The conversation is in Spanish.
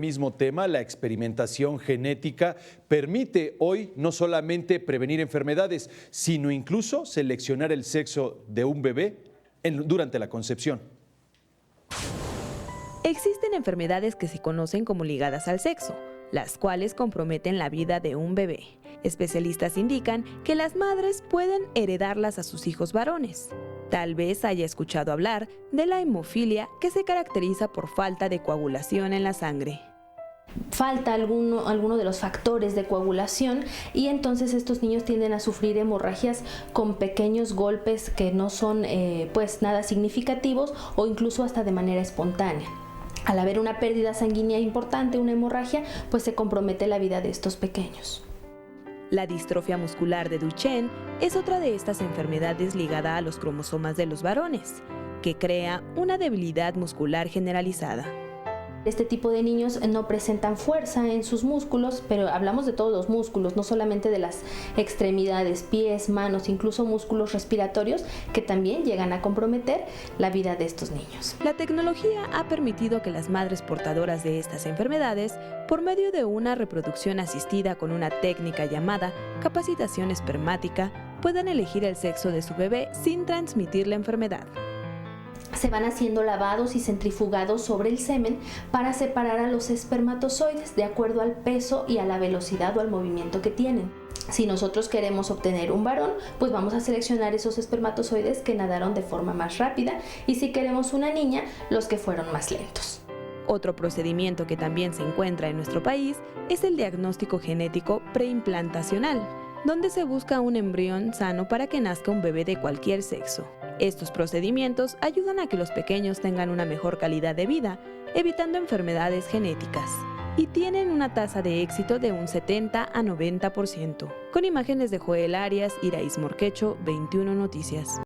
Mismo tema, la experimentación genética permite hoy no solamente prevenir enfermedades, sino incluso seleccionar el sexo de un bebé durante la concepción. Existen enfermedades que se conocen como ligadas al sexo, las cuales comprometen la vida de un bebé. Especialistas indican que las madres pueden heredarlas a sus hijos varones. Tal vez haya escuchado hablar de la hemofilia, que se caracteriza por falta de coagulación en la sangre. Falta alguno de los factores de coagulación y entonces estos niños tienden a sufrir hemorragias con pequeños golpes que no son pues nada significativos o incluso hasta de manera espontánea. Al haber una pérdida sanguínea importante, una hemorragia, pues se compromete la vida de estos pequeños. La distrofia muscular de Duchenne es otra de estas enfermedades ligada a los cromosomas de los varones, que crea una debilidad muscular generalizada. Este tipo de niños no presentan fuerza en sus músculos, pero hablamos de todos los músculos, no solamente de las extremidades, pies, manos, incluso músculos respiratorios que también llegan a comprometer la vida de estos niños. La tecnología ha permitido que las madres portadoras de estas enfermedades, por medio de una reproducción asistida con una técnica llamada capacitación espermática, puedan elegir el sexo de su bebé sin transmitir la enfermedad. Se van haciendo lavados y centrifugados sobre el semen para separar a los espermatozoides de acuerdo al peso y a la velocidad o al movimiento que tienen. Si nosotros queremos obtener un varón, pues vamos a seleccionar esos espermatozoides que nadaron de forma más rápida y si queremos una niña, los que fueron más lentos. Otro procedimiento que también se encuentra en nuestro país es el diagnóstico genético preimplantacional, donde se busca un embrión sano para que nazca un bebé de cualquier sexo. Estos procedimientos ayudan a que los pequeños tengan una mejor calidad de vida, evitando enfermedades genéticas, y tienen una tasa de éxito de un 70 a 90%. Con imágenes de Joel Arias, Iraís Morquecho, 21 Noticias.